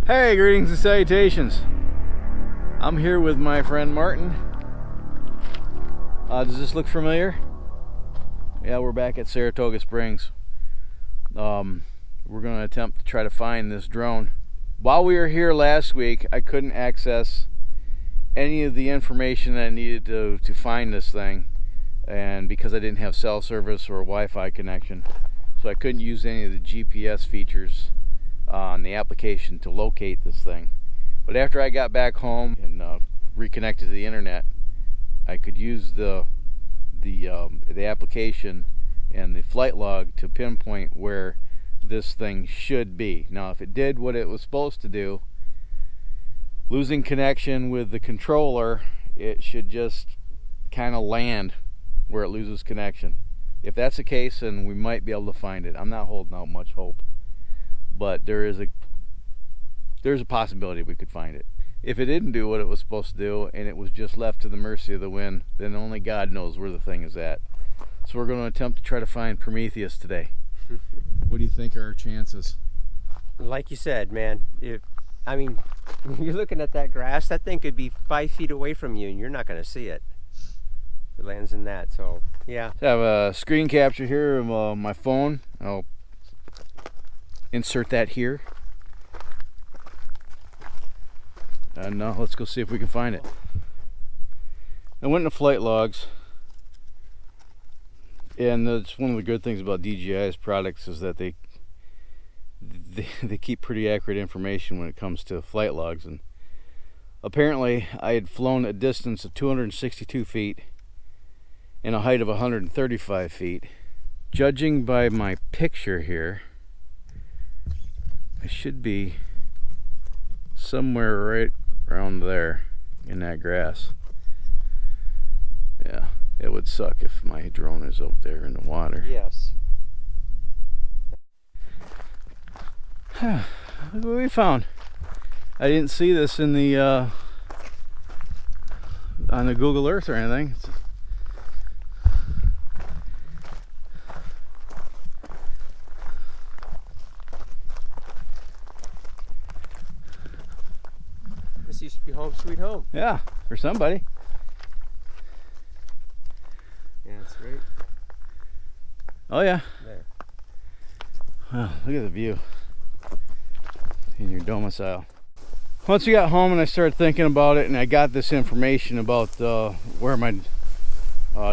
Hey, greetings and salutations. I'm here with my friend Martin. Does this look familiar? Yeah, we're back at Saratoga Springs. We're going to attempt to try to find this drone. While we were here last week, I couldn't access any of the information that I needed to find this thing, and because I didn't have cell service or a Wi-Fi connection, so I couldn't use any of the GPS features on the application to locate this thing. But after I got back home and reconnected to the internet, I could use the application and the flight log to pinpoint where this thing should be. Now, if it did what it was supposed to do, losing connection with the controller, it should just kind of land where it loses connection. If that's the case, then we might be able to find it. I'm not holding out much hope, but there's a possibility we could find it. If it didn't do what it was supposed to do and it was just left to the mercy of the wind, then only God knows where the thing is at. So we're going to attempt to try to find Prometheus today. What do you think are our chances? Like you said, man, when you're looking at that grass, that thing could be 5 feet away from you and you're not going to see it. If it lands in that, so yeah. I have a screen capture here of my phone. I'll insert that here. And now let's go see if we can find it. I went into flight logs, and it's one of the good things about DJI's products is that they keep pretty accurate information when it comes to flight logs. And apparently I had flown a distance of 262 feet and a height of 135 feet. Judging by my picture here, I should be somewhere right around there in that grass. Yeah, it would suck if my drone is out there in the water. Yes. Look what we found. I didn't see this in the on the Google Earth or anything. This used to be home sweet home. Yeah, for somebody. Yeah, that's right. Oh yeah. There. Wow, look at the view in your domicile. Once we got home and I started thinking about it and I got this information about where my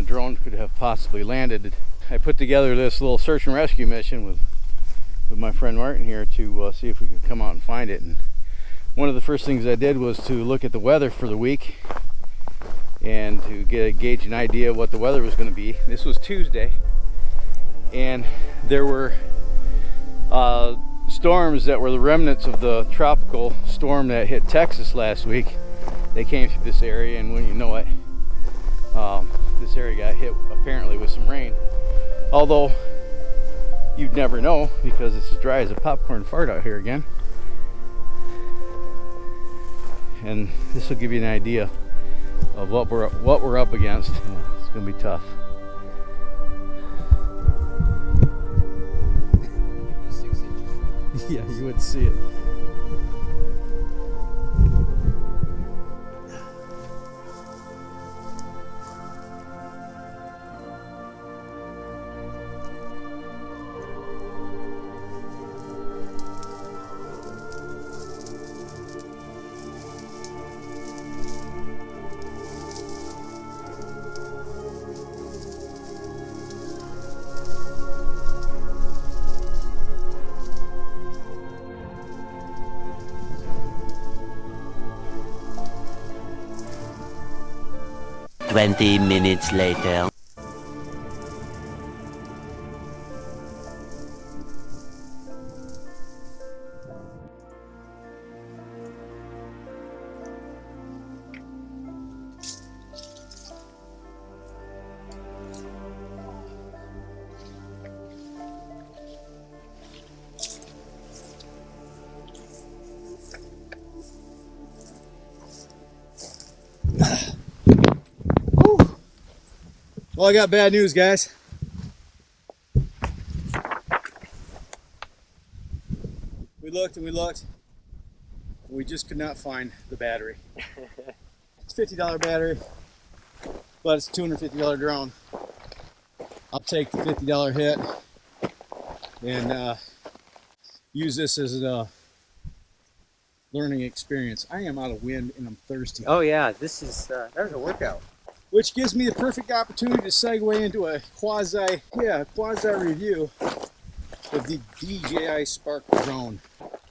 drone could have possibly landed, I put together this little search and rescue mission with my friend Martin here to see if we could come out and find it. And one of the first things I did was to look at the weather for the week and to gauge an idea of what the weather was going to be. This was Tuesday, and there were storms that were the remnants of the tropical storm that hit Texas last week. They came through this area, and when you know it, this area got hit apparently with some rain. Although you'd never know because it's as dry as a popcorn fart out here again. And this will give you an idea of what we're up against. Yeah, it's gonna be tough. Yeah, you would see it. Twenty minutes later. Well, I got bad news, guys. We looked and we looked. We just could not find the battery. It's a $50 battery, but it's a $250 drone. I'll take the $50 hit and use this as a learning experience. I am out of wind and I'm thirsty. Oh yeah, this is that was a workout. Which gives me the perfect opportunity to segue into a quasi review of the DJI Spark Drone.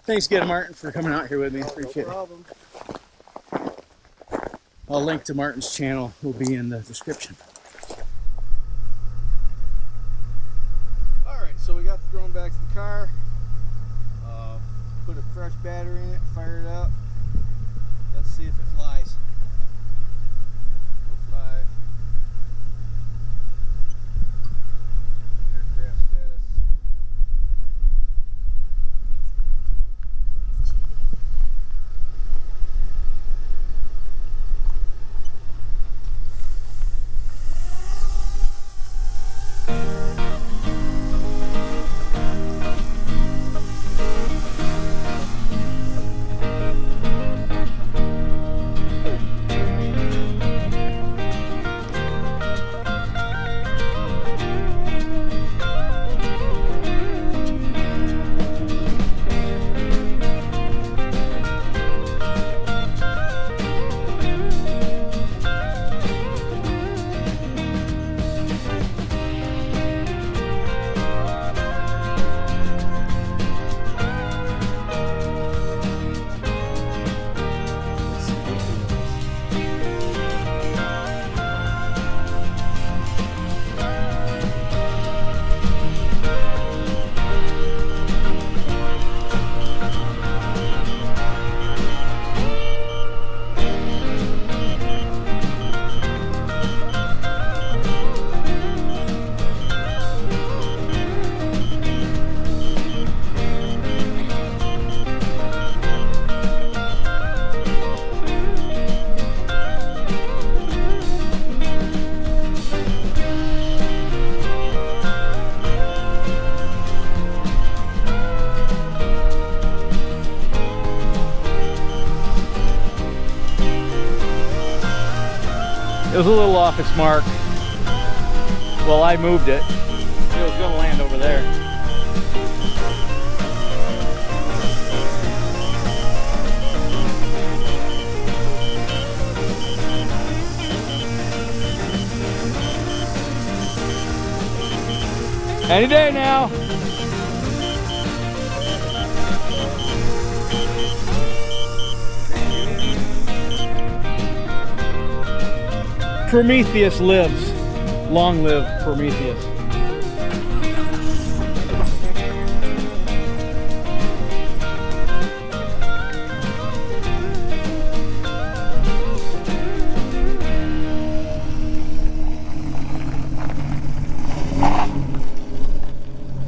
Thanks again, Martin, for coming out here with me. Appreciate it. I'll link to Martin's channel. Will be in the description. All right, so we got the drone back to the car. Put a fresh battery in it, fire it up. Let's see if it flies. Go fly. Aircraft status. It was a little off its mark. Well, I moved it. It was gonna land over there. Any day now. Prometheus lives. Long live Prometheus.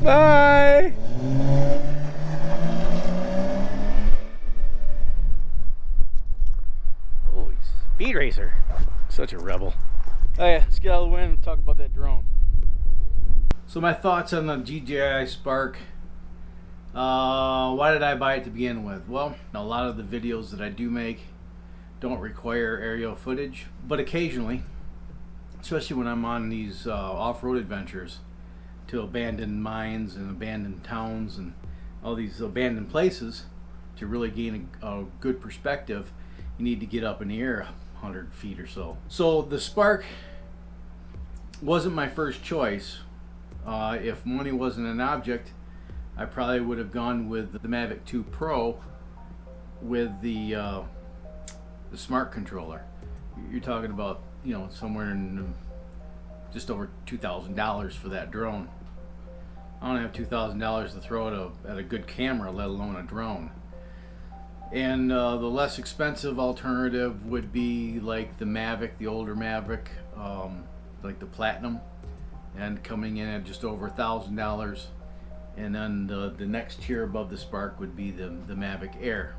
Bye. Holy speed racer. Such a rebel. Oh yeah, let's get out of the wind and talk about that drone. So my thoughts on the DJI Spark. Why did I buy it to begin with? Well, a lot of the videos that I do make don't require aerial footage, but occasionally, especially when I'm on these off-road adventures to abandoned mines and abandoned towns and all these abandoned places, to really gain a good perspective, you need to get up in the air 100 feet or so. So the Spark wasn't my first choice. If money wasn't an object, I probably would have gone with the Mavic 2 Pro with the smart controller. You're talking about, you know, somewhere in just over $2,000 for that drone. I don't have $2,000 to throw at a good camera, let alone a drone. And the less expensive alternative would be like the Mavic, the older Mavic, like the Platinum, and coming in at just over $1,000. And then the next tier above the Spark would be the Mavic Air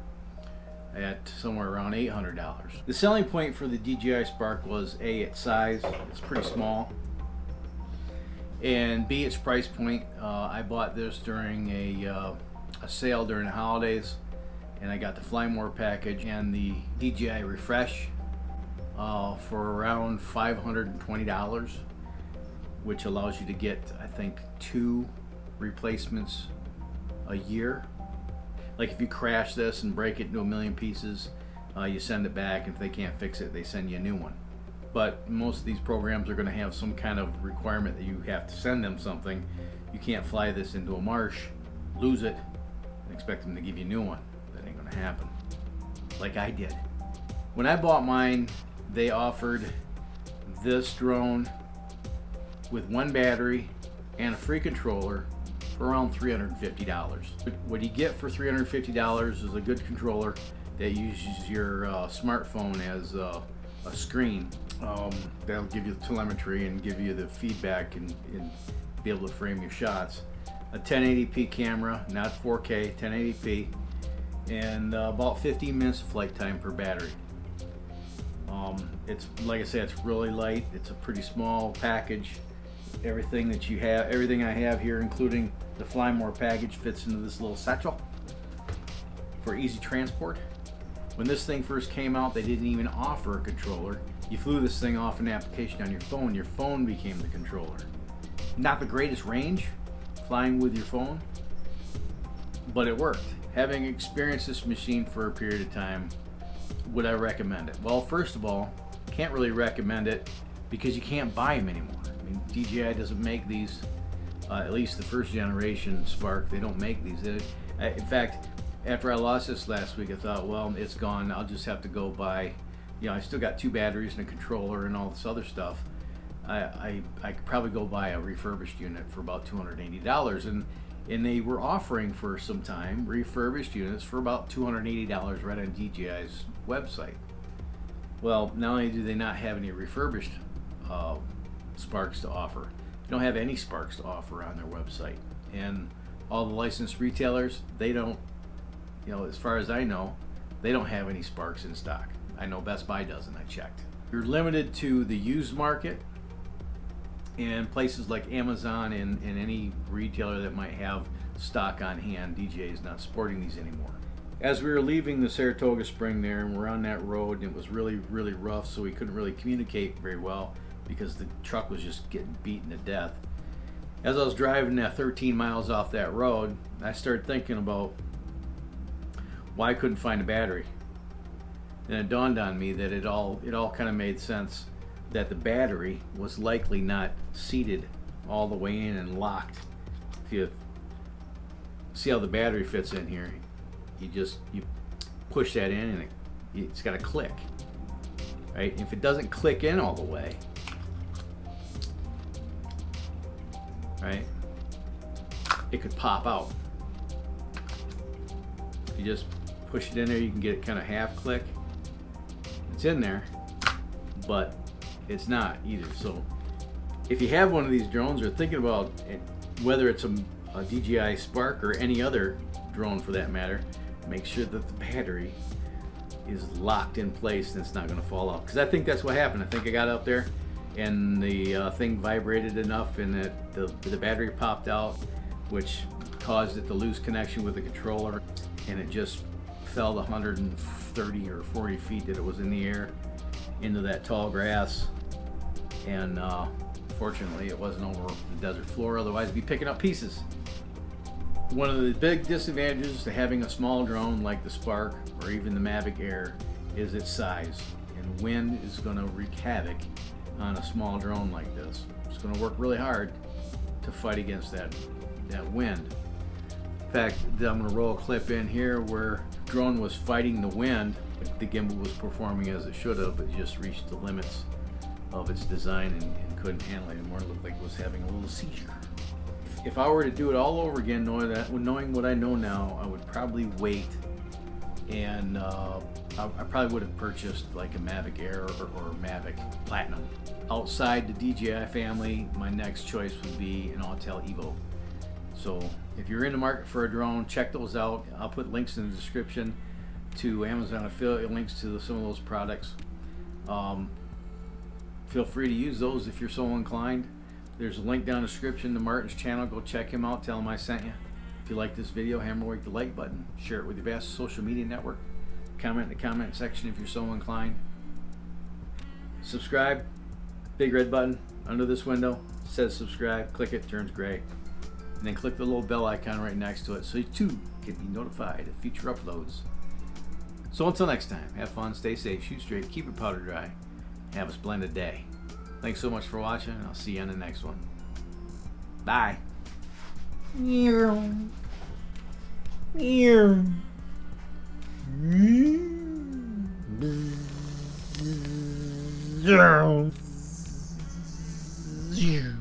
at somewhere around $800. The selling point for the DJI Spark was A, its size, it's pretty small, and B, its price point. I bought this during a sale during the holidays, and I got the Fly More package and the DJI Refresh for around $520, which allows you to get, I think, 2 replacements a year. Like if you crash this and break it into a million pieces, you send it back, and if they can't fix it, they send you a new one. But most of these programs are going to have some kind of requirement that you have to send them something. You can't fly this into a marsh, lose it, and expect them to give you a new one. That ain't going to happen. Like I did. When I bought mine, they offered this drone with 1 battery and a free controller for around $350. What you get for $350 is a good controller that uses your smartphone as a screen. That'll give you the telemetry and give you the feedback and be able to frame your shots. A 1080p camera, not 4K, 1080p, and about 15 minutes of flight time per battery. It's, like I said, it's really light. It's a pretty small package. Everything that you have, everything I have here, including the Fly More package, fits into this little satchel for easy transport. When this thing first came out, they didn't even offer a controller. You flew this thing off an application on your phone became the controller. Not the greatest range, flying with your phone, but it worked. Having experienced this machine for a period of time, would I recommend it? Well, first of all, can't really recommend it because you can't buy them anymore. I mean, DJI doesn't make these, at least the first generation Spark, they don't make these. In fact, after I lost this last week, I thought, well, it's gone. I'll just have to go buy, you know, I still got 2 batteries and a controller and all this other stuff. I could probably go buy a refurbished unit for about $280, and they were offering for some time refurbished units for about $280 right on DJI's website. Well, not only do they not have any refurbished Sparks to offer, they don't have any Sparks to offer on their website, and all the licensed retailers, they don't, you know, as far as I know, they don't have any Sparks in stock. I know Best Buy doesn't, I checked. You're limited to the used market and places like Amazon and any retailer that might have stock on hand. DJI is not sporting these anymore. As we were leaving the Saratoga Spring there, and we're on that road, and it was really, really rough, so we couldn't really communicate very well because the truck was just getting beaten to death. As I was driving that 13 miles off that road, I started thinking about why I couldn't find a battery. And it dawned on me that it all kind of made sense, that the battery was likely not seated all the way in and locked. If you see how the battery fits in here, you push that in and it's got to click, right? If it doesn't click in all the way, right, it could pop out. If you just push it in there, you can get it kind of half click. It's in there, but it's not either. So if you have one of these drones or thinking about it, whether it's a DJI Spark or any other drone for that matter, make sure that the battery is locked in place and it's not going to fall off, because I think that's what happened. I think I got up there and the thing vibrated enough and that the battery popped out, which caused it to lose connection with the controller, and it just fell the 130 or 40 feet that it was in the air into that tall grass, and fortunately it wasn't over the desert floor, otherwise it'd be picking up pieces. One of the big disadvantages to having a small drone like the Spark or even the Mavic Air is its size, and wind is going to wreak havoc on a small drone like this. It's going to work really hard to fight against that wind. In fact, I'm going to roll a clip in here where the drone was fighting the wind. The gimbal was performing as it should have, but just reached the limits of its design and couldn't handle it anymore. It looked like it was having a little seizure. If I were to do it all over again, knowing what I know now, I would probably wait, and I probably would have purchased like a Mavic Air or Mavic Platinum. Outside the DJI family, my next choice would be an Autel Evo. So if you're in the market for a drone, check those out. I'll put links in the description to Amazon affiliate links to some of those products. Feel free to use those if you're so inclined. There's a link down in the description to Martin's channel. Go check him out. Tell him I sent you. If you like this video, hammer away the like button. Share it with your vast social media network. Comment in the comment section if you're so inclined. Subscribe. Big red button under this window. Says subscribe. Click it. Turns gray. And then click the little bell icon right next to it so you too can be notified of future uploads. So until next time, have fun, stay safe, shoot straight, keep your powder dry, have a splendid day. Thanks so much for watching, and I'll see you on the next one. Bye. Yeah.